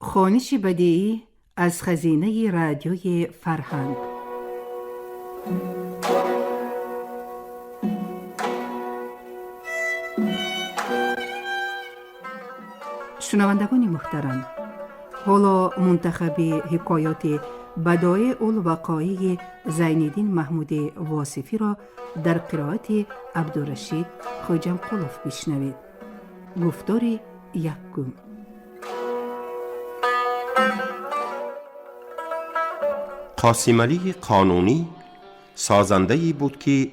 خوانش بدیعی از خزینه رادیوی فرهنگ. شنوندگان محترم، حالا منتخب حکایات بدایع الوقایع زین‌الدین محمود واصفی را در قرائت عبدالرشید خوجمقلوف بشنوید. گفتار یکم. قاسم علی قانونی سازنده‌ای بود که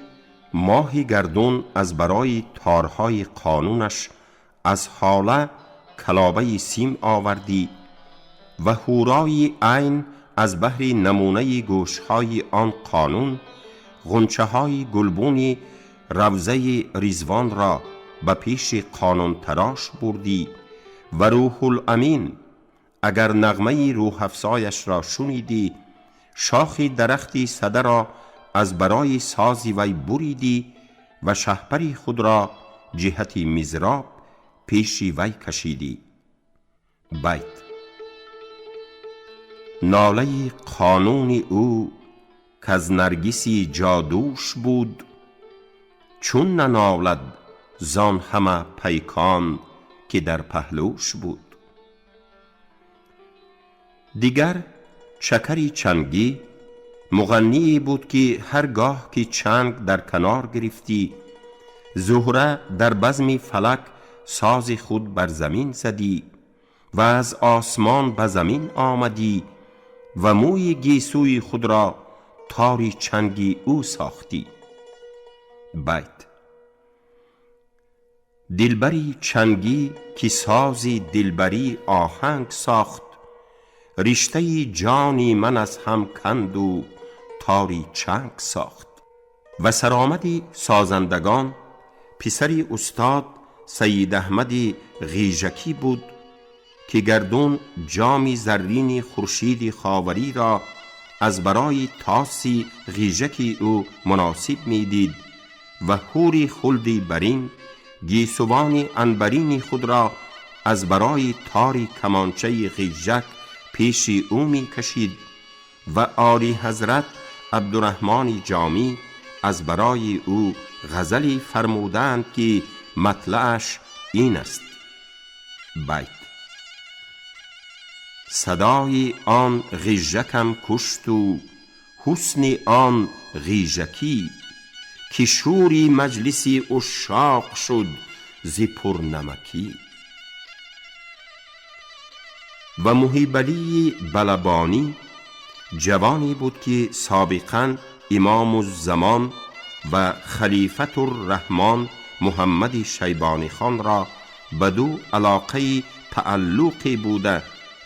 ماه گردون از برای تارهای قانونش از حاله کلابه سیم آوردی و هورای عین از بهر نمونه گوشهای آن قانون غنچه های گلبون روضه رضوان را به پیش قانون تراش بردی و روح الامین اگر نغمه روح افزایش را شنیدی، شاخ درختی صده را از برای سازی وی بریدی و شهپری خود را جهت مزراب پیشی وی کشیدی. بیت: ناله قانون او که از نرگسی جادوش بود، چون ننالد زان همه پیکان که در پهلوش بود. دیگر شکری چنگی مغنی بود که هرگاه که چنگ در کنار گرفتی، زهره در بزم فلک ساز خود بر زمین زدی و از آسمان به زمین آمدی و موی گیسوی خود را تاری چنگی او ساختی. بیت: دلبری چنگی که سازی دلبری آهنگ ساخت، رشته جانی من از هم کند و تاری چنگ ساخت. و سرآمد سازندگان پسری استاد سید احمد غیژکی بود که گردون جام زرین خورشید خاوری را از برای تاسی غیژکی او مناسب میدید و حور خلدی برین گیسوان عنبرین خود را از برای تاری کمانچه غیژک پیشی او می کشید و عالی حضرت عبدالرحمن جامی از برای او غزلی فرمودند که مطلعش این است. بیت: صدای آن غیژکم کشت و حسن آن غیژکی، که شوری مجلسی عشاق شد ز پرنمکی. و محیب علی بلبانی جوانی بود که سابقاً امام الزمان و خلیفة الرحمن محمد شیبانی خان را بدو علاقه تعلقی بوده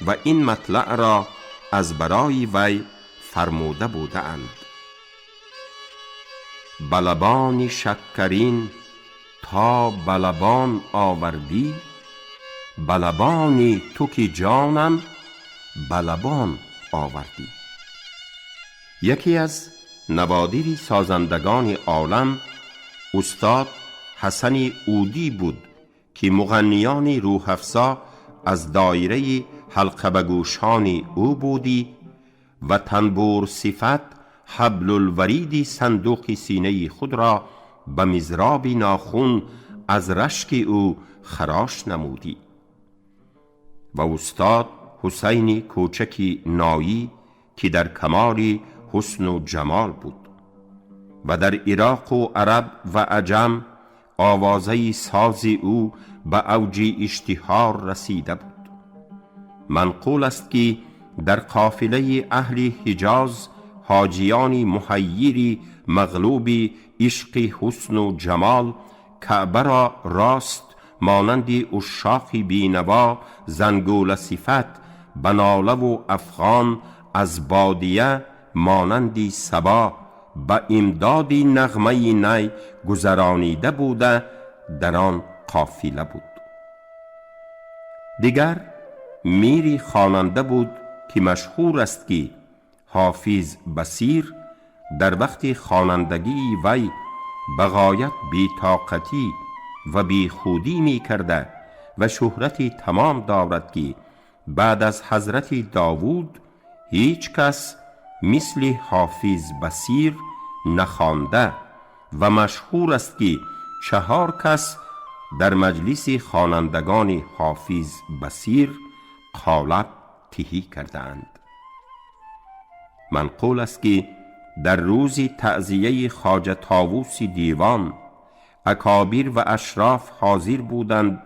و این مطلع را از برای وی فرموده بوده اند. بلبان شکرین تا بلبان آوردی، بلبانی تو که جانم بلبان آوردی. یکی از نوادر سازندگان عالم استاد حسن عودی بود که مغنیان روح افزا از دایره حلقه به گوشان او بودی و تنبور صفت حبل الورید صندوق سینه خود را به مزراب ناخون از رشک او خراش نمودی. و استاد حسین کوچکی نایی که در کمال حسن و جمال بود و در عراق و عرب و عجم آوازه ساز او به اوج اشتهار رسیده بود. منقول است که در قافله اهل حجاز حاجیان محیری مغلوب عشق حسن و جمال کعبه را راست مانند عشاق بینوا زنگول صفت بناله و افغان از بادیه مانند صبا به امداد نغمه نی گذرانیده بوده در آن قافله بود. دیگر میری خواننده بود که مشهور است که حافظ بصیر در وقت خوانندگی وی به غایت بی‌طاقتی و بی خودی می کرده و شهرتی تمام دارد که بعد از حضرت داوود هیچ کس مثل حافظ بصیر نخوانده و مشهور است که 4 کس در مجلس خوانندگان حافظ بصیر قالب تهی کردند. منقول است که در روز تعزیه خواجه طاووس دیوان اکابر و اشراف حاضر بودند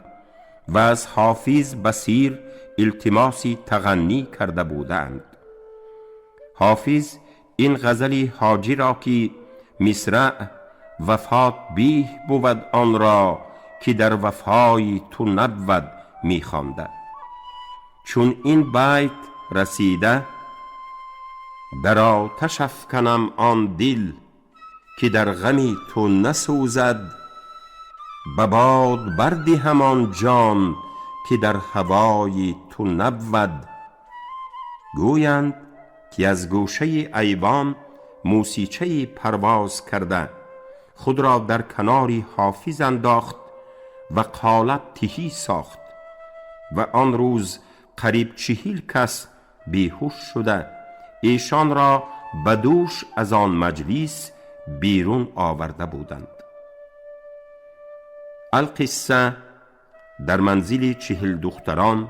و از حافظ بصیر التماسی تغنی کرده بودند. حافظ این غزل حاجی را که مصرع وفات بیه بود آن را که در وفای تو نبود می خوانده. چون این بیت رسیده در آتش افکنم آن دل که در غم تو نسوزد، به باد بردی همان جان که در هوای تو نبود. گویند که از گوشه ایوان موسیقی پرواز کرده خود را در کناری حافظ انداخت و قالب تهی ساخت و آن روز قریب 40 کس بیهوش شده ایشان را به دوش از آن مجلس بیرون آورده بودند. القصه در منزل 40 دختران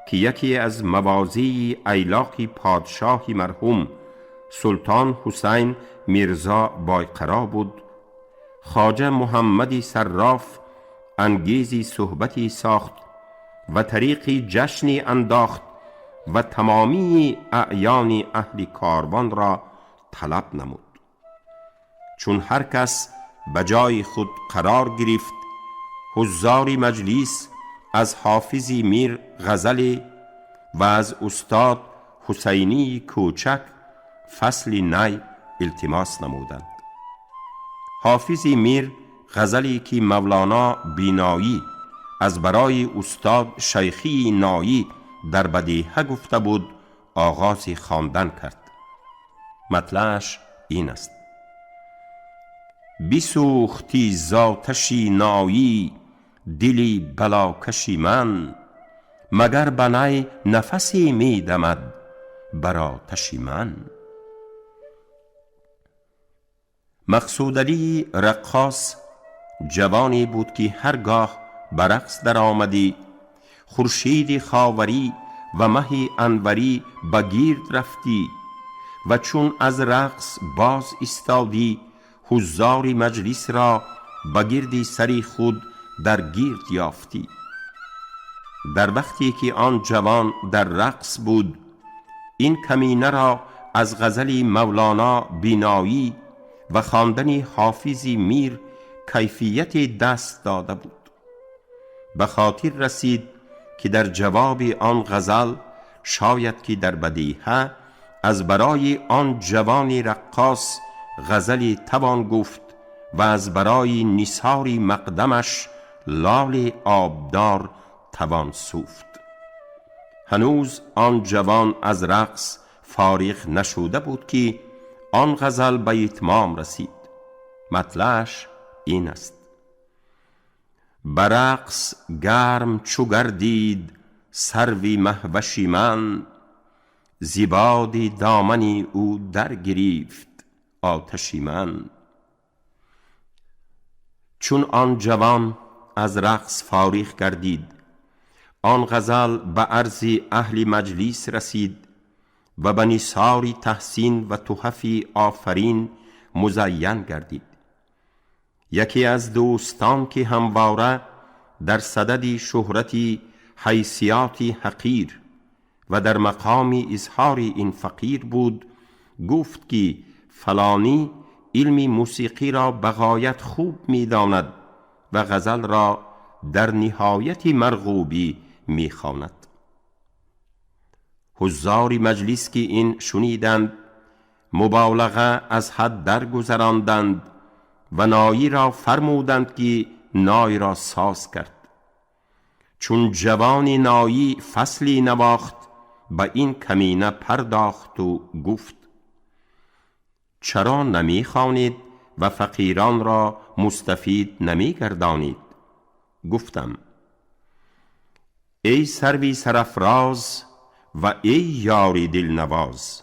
که یکی از موازی ایلاق پادشاه مرحوم سلطان حسین میرزا بایقرا بود. خواجه محمد صراف انگیزی صحبتی ساخت و طریقی جشنی انداخت و تمامی اعیان اهل کاروان را طلب نمود. چون هر کس به جای خود قرار گرفت، حضار مجلس از حافظ میر غزل و از استاد حسینی کوچک فصل نی التماس نمودند. حافظ میر غزلی که مولانا بینایی از برای استاد شیخی نایی در بدیهه گفته بود آغاز خواندن کرد. مطلعش این است: بسوختی ذاتشی نایی دلی بلاکشی من، مگر بنای نفسی می دمد بر آتشی من. مقصود علی رقاص جوانی بود که هرگاه به رقص در آمدی خورشید خاوری و مه انوری به گرد رفتی و چون از رقص باز استادی حضار مجلس را به گرد سری خود در گرد یافتی. در وقتی که آن جوان در رقص بود، این کمینه را از غزل مولانا بینایی و خواندن حافظ میر کیفیت دست داده بود. به خاطر رسید که در جواب آن غزل شاید که در بدیهه از برای آن جوان رقاص غزلی توان گفت و از برای نثار مقدمش لال آبدار توان سوفت. هنوز آن جوان از رقص فارغ نشده بود که آن غزل به اتمام رسید. مطلعش این است: برقص گرم چو گردید سروی مهوشی من، زیباد دامنی او در گرفت آتشی من. چون آن جوان از رقص فارغ گردید، آن غزل به عرض اهل مجلس رسید و به نثار تحسین و تحف آفرین مزین گردید. یکی از دوستان که همواره در صدد شهرتی حیثیاتی حقیر و در مقام اظهار این فقیر بود، گفت که فلانی علم موسیقی را به غایت خوب می داند و غزل را در نهایت مرغوبی می خواند. حضار مجلس که این شنیدند مبالغه از حد در گذراندند و نایی را فرمودند که نای را ساز کرد. چون جوان نایی فصلی نواخت، به این کمینه پرداخت و گفت: چرا نمی خوانید و فقیران را مستفید نمی گردانید؟ گفتم: ای سروی سرافراز و ای یاری دلنواز،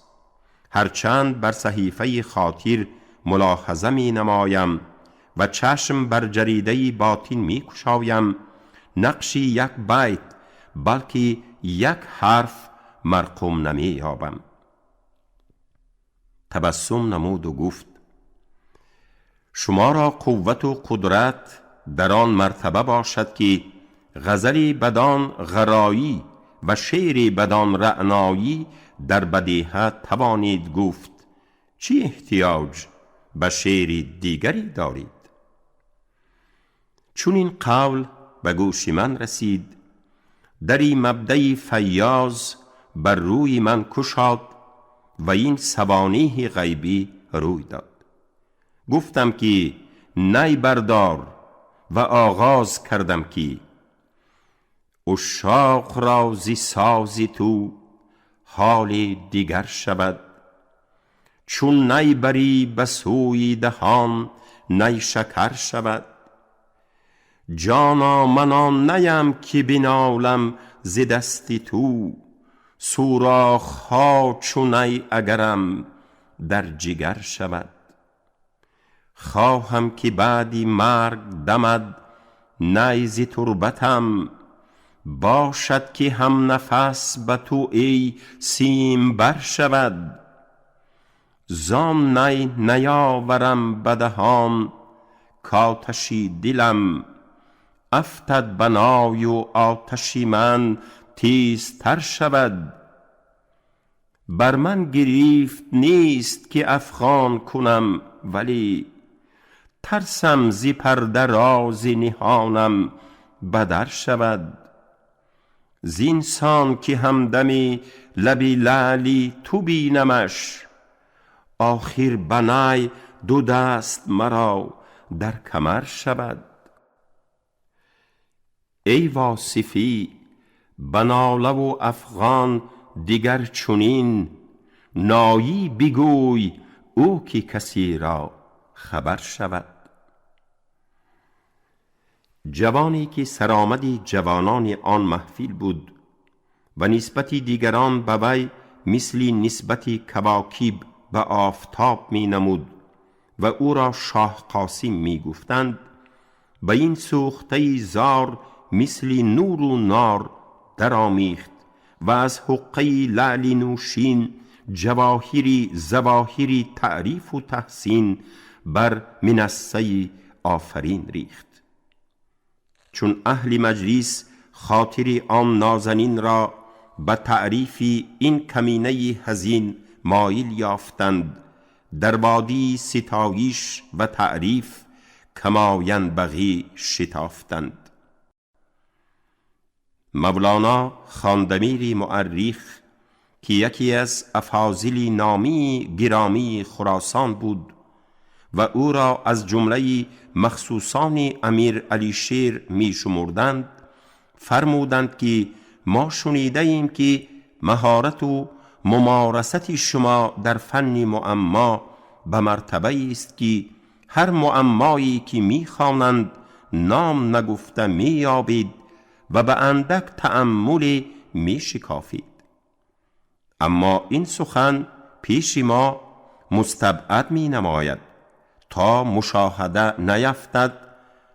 هرچند بر صحیفه خاطر ملاحظه می نمایم و چشم بر جریده باطن می کشایم، نقشی یک بیت بلکه یک حرف مرقوم نمی یابم. تبسم نمود و گفت: شما را قوت و قدرت در آن مرتبه باشد که غزلی بدان غرایی و شعری بدان رعنایی در بدیهه توانید گفت، چی احتیاج به شعر دیگری دارید؟ چون این قول به گوش من رسید، دری مبدأ فیاض بر روی من کشاد و این سوانح غیبی روی داد. گفتم که نی بردار و آغاز کردم که عشاق را ز ساز تو حال دیگر شود، چون نی بری به سوی دهان نی شکر شود. جانا من آن نیم که بنالم ز دست تو، سوراخ ها چون نی اگرم در جگر شود. خواهم که بعدی مرگ دمد نی ز تربتم، باشد که هم نفس به تو ای سیم بر شود. زان نی نیاورم به دهان کآتشی دلم، افتد به نای و آتشی من تیزتر شود. بر من گریفت نیست که افغان کنم، ولی ترسم ز پرده راز نهانم بدر شود. زینسان که همدمی لبی لعلی تو بینمش، آخر به نی دو دست مرا در کمر شود. ای واصفی به ناله و افغان دیگر چنین، نایی بگوی او که کسی را خبر شود. جوانی که سرآمد جوانان آن محفل بود و نسبت دیگران به وی مثل نسبت کواکب به آفتاب می نمود و او را شاه قاسم می گفتند، به این سوخته زار مثل نور و نار در آمیخت و از حقه لعل نوشین جواهری زواهری تعریف و تحسین بر منصه آفرین ریخت. چون اهل مجلس خاطر آن نازنین را به تعریف این کمینه حزین مایل یافتند، در وادی ستایش و تعریف کما ینبغی شتافتند. مولانا خواندمیر مؤرخ که یکی از افاضل نامی گرامی خراسان بود و او را از جمله مخصوصان امیر علی شیر می شمردند، فرمودند که ما شنیده ایم که مهارت و ممارست شما در فن معما به مرتبه است که هر معمایی که می خوانند نام نگفته می یابید و به اندک تأمل می شکافید. اما این سخن پیش ما مستبعد می نماید، تا مشاهده نیفتد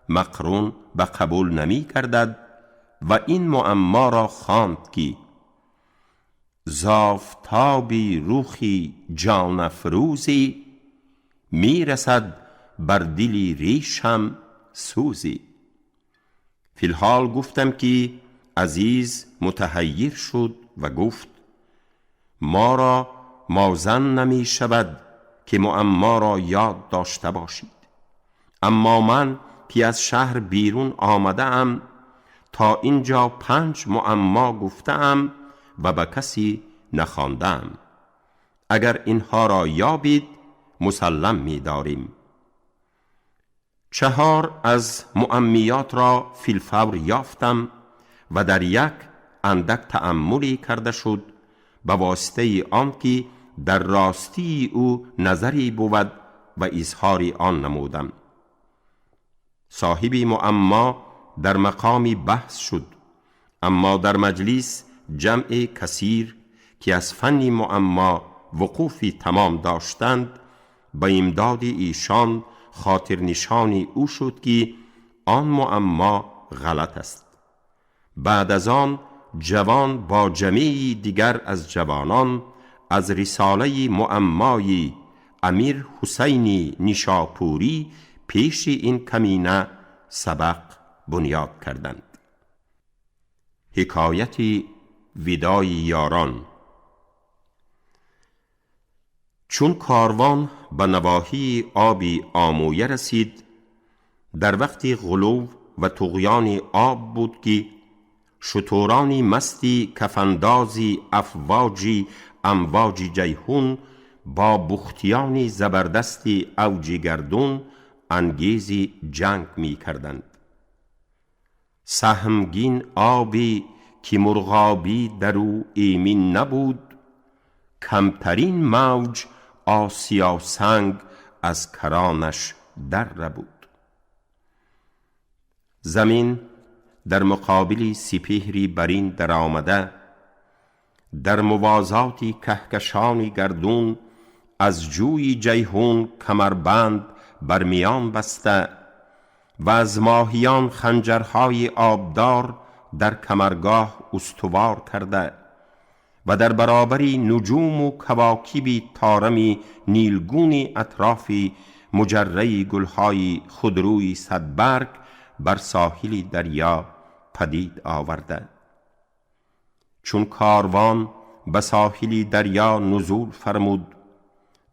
مقرون به قبول نمی گردد و این معما را خواند که زافتابی روخی جان افروزی، می رسد بر دلی ریشم سوزی. فی الحال گفتم که عزیز متحیر شد و گفت: ما را مازن نمی شود که معما را یاد داشته باشید، اما من که از شهر بیرون آمده ام تا اینجا 5 معما گفته ام و به کسی نخوانده ام. اگر اینها را یابید مسلم می داریم. 4 از معمیات را فی الفور یافتم و در یک اندک تأملی کرده شد، به واسطه آن که در راستی او نظری بود و اظهار آن نمودم. صاحب معما در مقام بحث شد، اما در مجلس جمع کثیر که از فن معما وقوفی تمام داشتند با امداد ایشان خاطر نشانی او شد که آن معما غلط است. بعد از آن جوان با جمعی دیگر از جوانان از رساله معمای امیر حسین نیشاپوری پیش این کمینه سبق بنیاد کردند. حکایت وداع یاران. چون کاروان به نواحی آبی آمویه رسید، در وقت غلو و طغیان آب بود که شترانی مستی کفاندازی افواجی امواج جیحون با بختیانی زبردستی اوج گردون انگیزی جنگ می کردند. سهمگین آبی که مرغابی در او ایمن نبود، کمترین موج آسیا سنگ از کرانش در ربود. زمین در مقابل سپهری برین در آمده، در موازاتی کهکشانی گردون از جوی جیحون کمربند بر میان بسته و از ماهیان خنجرهای آبدار در کمرگاه استوار کرده و در برابری نجوم و کواکبی طارمی نیلگونی اطرافی مجره گلهای خودروی صدبرگ بر ساحل دریا پدید آورده. چون کاروان به ساحل دریا نزول فرمود،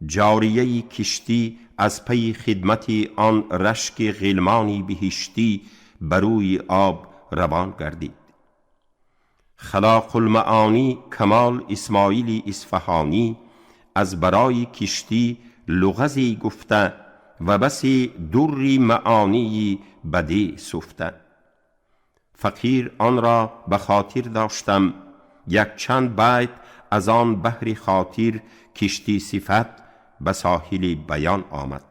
جاریه کشتی از پی خدمت آن رشک غلمانی بهشتی بروی آب روان گردید. خلاق المعانی کمال اسماعیل اصفهانی از برای کشتی لغزی گفته و بسی دری معانی بدی سفته. فقیر آن را به خاطر داشتم، یک چند بیت از آن بحر خاطر کشتی صفت به ساحل بیان آمد.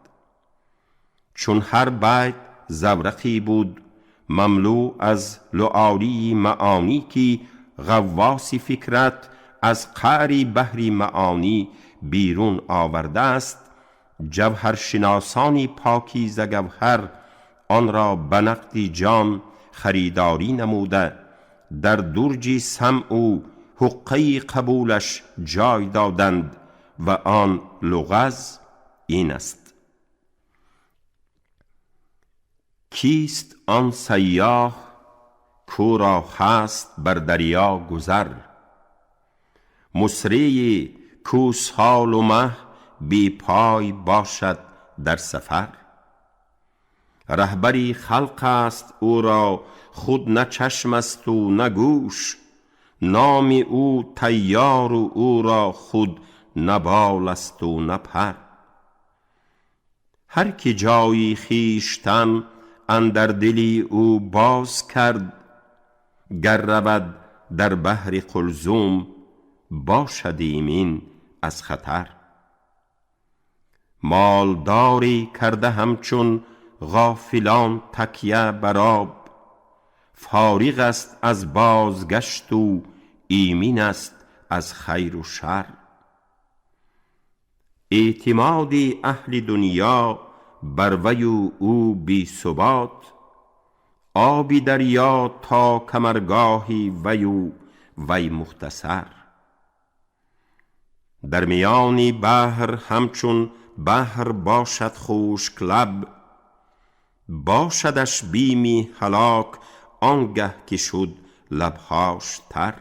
چون هر بیت زورقی بود مملو از لعالی معانی که غواص فکرت از قعر بحر معانی بیرون آورده است، جوهرشناسانی پاکیزه گوهر آن را به نقد جان خریداری نموده، در درج سمع و حقه قبولش جای دادند و آن لغز این است: کیست آن سیاح کو را هست بر دریا گذر، مسری کو سال و مه بی پای باشد در سفر. رهبری خلق است او را خود نه چشم است و نه گوش، نام او طیار و او را خود نه بال است و نه پر. هر که جایی خویشتن اندر دلی او باز کرد، گر رود در بحر قلزم باشد ایمن از خطر. مالداری کرده همچون غافلان تکیه بر آب، فارغ است از بازگشت و ایمن است از خیر و شر. اعتماد اهل دنیا بر وی و او بی ثبات، آبی دریا تا کمرگاهی وی و وی مختصر. در میان بحر همچون بحر باشد خشک لب، باشدش بیمی هلاک آنگه که شد لبهاش تر.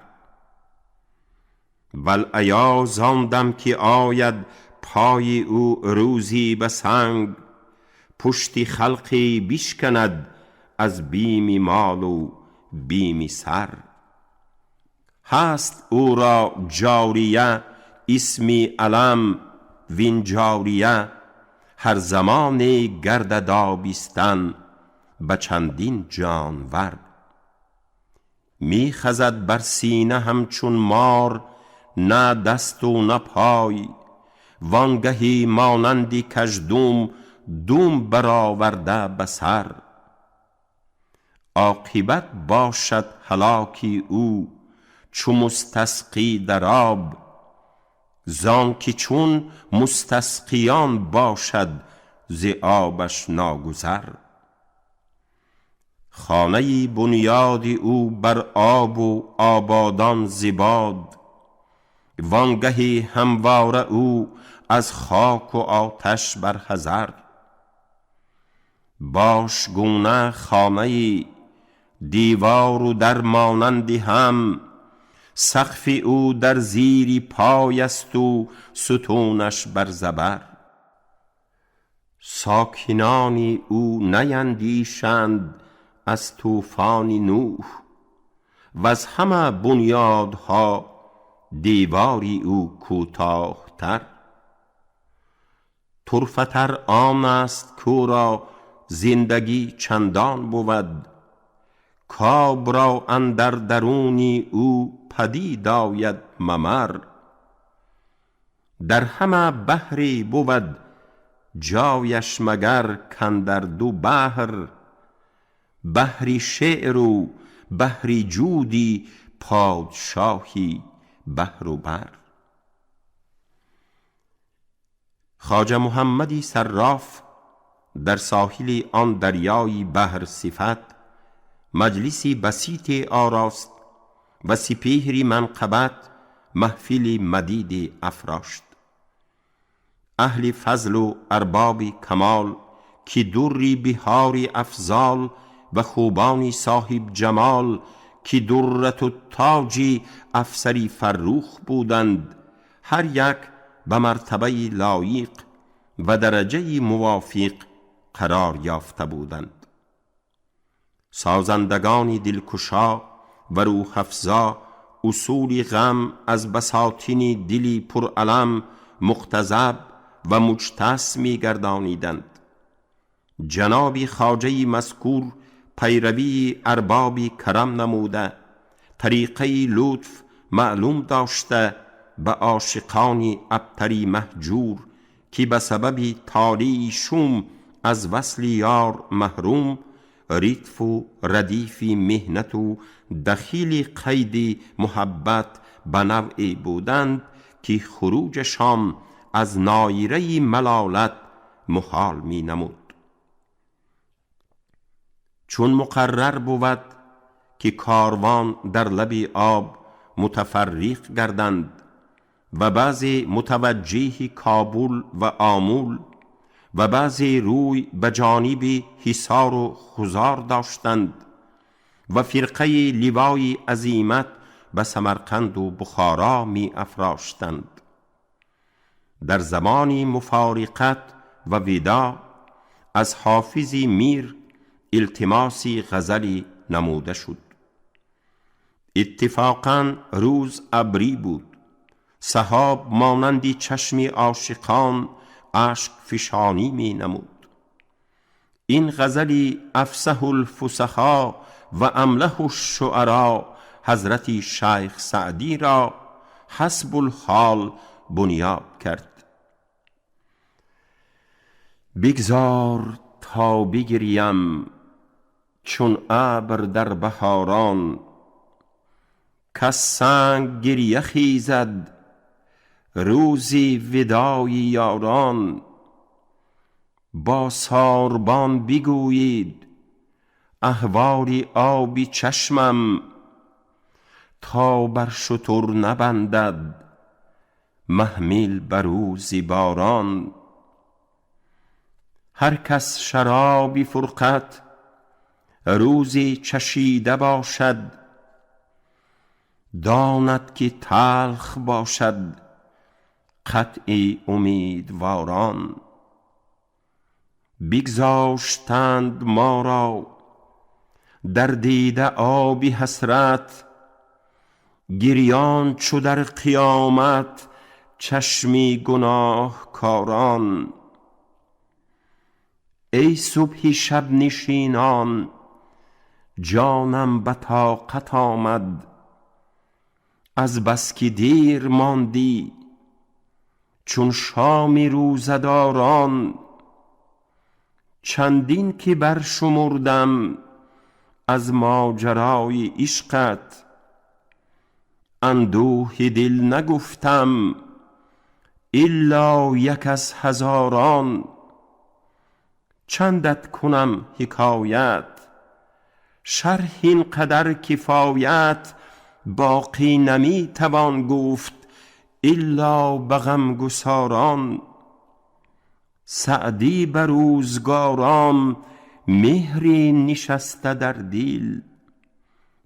والعیاذ آن دم که آید پای او روزی به سنگ، پشت خلقی بشکند از بیم مال و بیم سر. هست او را جاریه اسمی علم وین جاریه، هر زمان گردد آبستن به چندین جانور. می خزد بر سینه همچون مار نه دست و نه پای، وانگهی مانندی کژدم دم برآورده به سر. عاقبت باشد هلاکی او چو مستسقی در آب. زانکه چون مستسقیان باشد ز آبش ناگذر. خانه بنیاد او بر آب و آبادان ز باد، وانگهی همواره او از خاک و آتش بر حذر. باش گونه خانه دیوار و در مانندی هم، سقف او در زیری پای است و ستونش بر زبر. ساکنان او نیندیشند از طوفان نوح، وز همه بنیادها دیواری او کوتاه تر. طرفه تر آن است کاو را زندگی چندان بود، کآب را اندر درونی او پدید آید ممر. در همه بحری بود جایش مگر کاندر دو بحر، بحری شعر و بحری جودی پادشاهی بحر و بر. خواجه محمدی صراف در ساحل آن دریای بحر صفت مجلسی بسیط آراست و سپهری منقبت محفلی مدید افراشت. اهل فضل و ارباب کمال که دری بهاری افضال و خوبانی صاحب جمال که درت و تاجی افسری فروخ بودند، هر یک به مرتبه لایق و درجه موافق قرار یافته بودند. سازندگانی دلکشا و روح افزا اصول غم از بساطین دلی پرالم مغتضب و مجتث می گردانیدند. جناب خواجه مذکور پیروی ارباب کرم نموده، طریقه لطف معلوم داشته به عاشقان ابتری مهجور که به سبب طالع شوم از وصل یار محروم، ردف و ردیف مهنت و دخیل قید محبت به نوعی بودند که خروجشان از نایره ملالت محال می نمود. چون مقرر بود که کاروان در لب آب متفرق گردند و بعضی متوجه کابل و آمول و بعضی روی به جانب حصار و خزار داشتند و فرقه لوای عزیمت به سمرقند و بخارا می افراشتند. در زمان مفارقت و وداع از حافظ میر التماسی غزلی نموده شد. اتفاقاً روز ابری بود، سحاب مانندی چشم عاشقان اشک فشانی می نمود. این غزلی افصح الفصحا و املح الشعرا حضرت شیخ سعدی را حسب الحال بنیاد کرد. بگذار تا بگریم چون ابر در بهاران، کز سنگ گریه خیزد روزی وداع یاران. با ساربان بگویید احوال آب چشمم، تا بر شتر نبندد محمل بر روز باران. هر کس شراب فرقت روزی چشیده باشد، داند که تلخ باشد قطع امیدواران. بگذاشتند ما را در دیده آب حسرت، گریان چو در قیامت چشمی گناه کاران. ای صبح شب نشینان جانم به طاقت آمد، از بس که دیر ماندی چون شام روزداران. چندین که برشمردم از ماجرای عشقت، اندوه دل نگفتم الا یک از هزاران. چندت کنم حکایت، شرح این قدر کفایت، باقی نمی توان گفت الا به غمگساران. سعدی به روزگارام مهری نشسته در دل،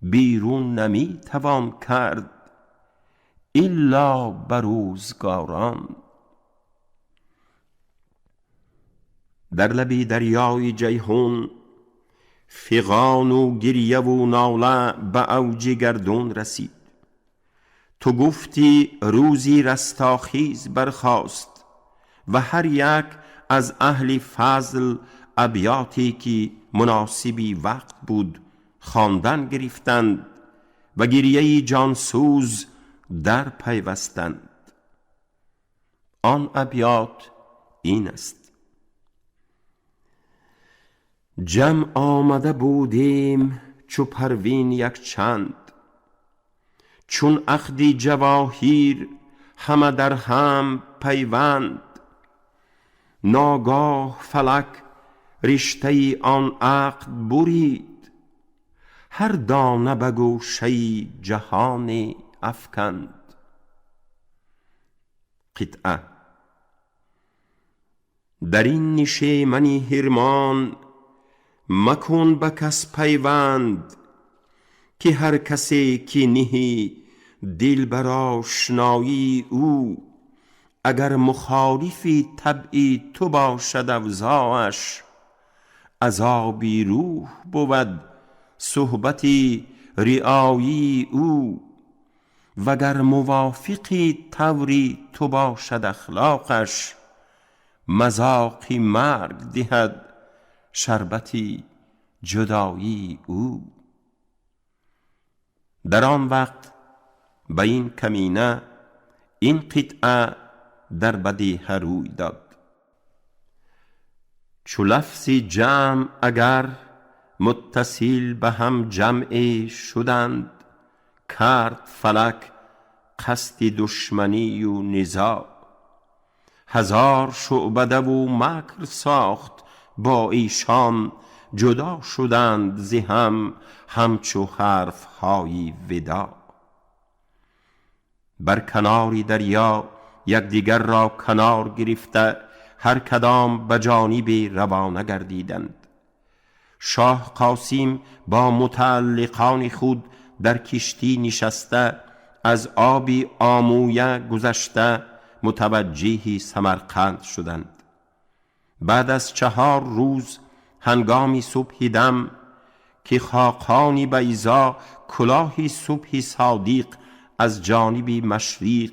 بیرون نمی توان کرد الا به روزگاران. در لبی دریای جیهون، فغان و گریه و ناله به اوج گردون رسید. تو گفتی روزی رستاخیز برخاست و هر یک از اهل فضل ابیاتی که مناسبی وقت بود خواندن گرفتند و گریه جانسوز در پیوستند. آن ابیات این است: جمع آمده بودیم چو پروین یک چند، چون عقد جواهیر همه در هم پیوند. ناگاه فلک رشته آن عقد برید، هر دانه به گوشه جهان افکند. قطعه: در این نشیمن حرمان مکن به کس پیوند، که هر کسی که نهی دل بر آشنایی او، اگر مخالفی طبعی تو باشد افزاش، عذابی روح بود صحبتی رعایی او. وگر موافقی طوری تو باشد اخلاقش، مذاقی مرگ دهد شربتی جدایی او. در آن وقت به این کمینه این قطعه در بدیهه روی داد: چو لفظ جمع اگر متصل به هم جمع شدند، کرد فلک قصد دشمنی و نزاع. هزار شعبده و مکر ساخت با ایشان، جدا شدند ز هم همچو حرف های وداع. بر کناری دریا یکدیگر را کنار گرفته، هر کدام به جانبی روانه گردیدند. شاه قاسم با متعلقان خود در کشتی نشسته، از آبی آمویه گذشته متوجه سمرقند شدند. بعد از 4 روز هنگامی صبح دم، که خاقانی بیضا کلاهی صبح صادق از جانبی مشرق،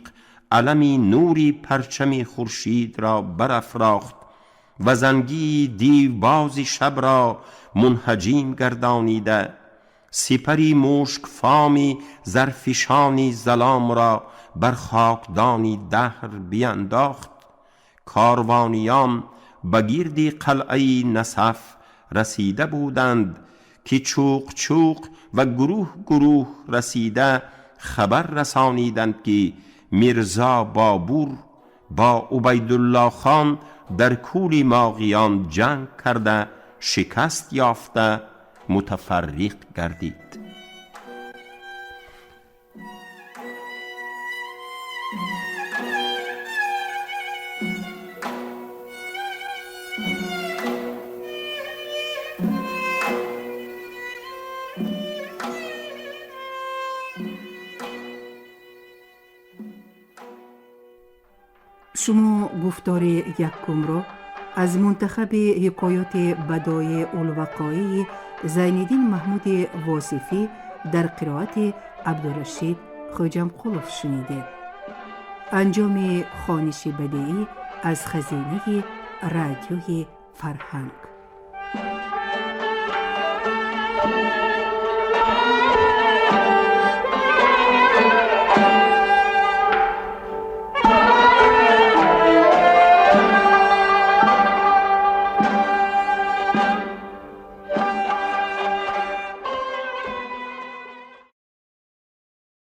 علمی نوری پرچمی خورشید را برافراخت و زنگی دیوباز شب را منهجیم گردانیده، سپری مشک فامی زرفشانی ظلام را بر خاکدانی دهر بینداخت. کاروانیان به گردی قلعه نصف رسیده بودند که چوق چوق و گروه گروه رسیده خبر رسانیدند که میرزا بابور با عبیدالله خان در کوی ماغیان جنگ کرده شکست یافته متفرق گردید. شما گفتار یکم را از منتخب حکایات بدایع الوقایع زینالدین محمود واصفی در قرائت عبدالرشید خوجمقلوف شنیدید. انجام خوانش بدیعی از خزینه رادیوی فرهنگ.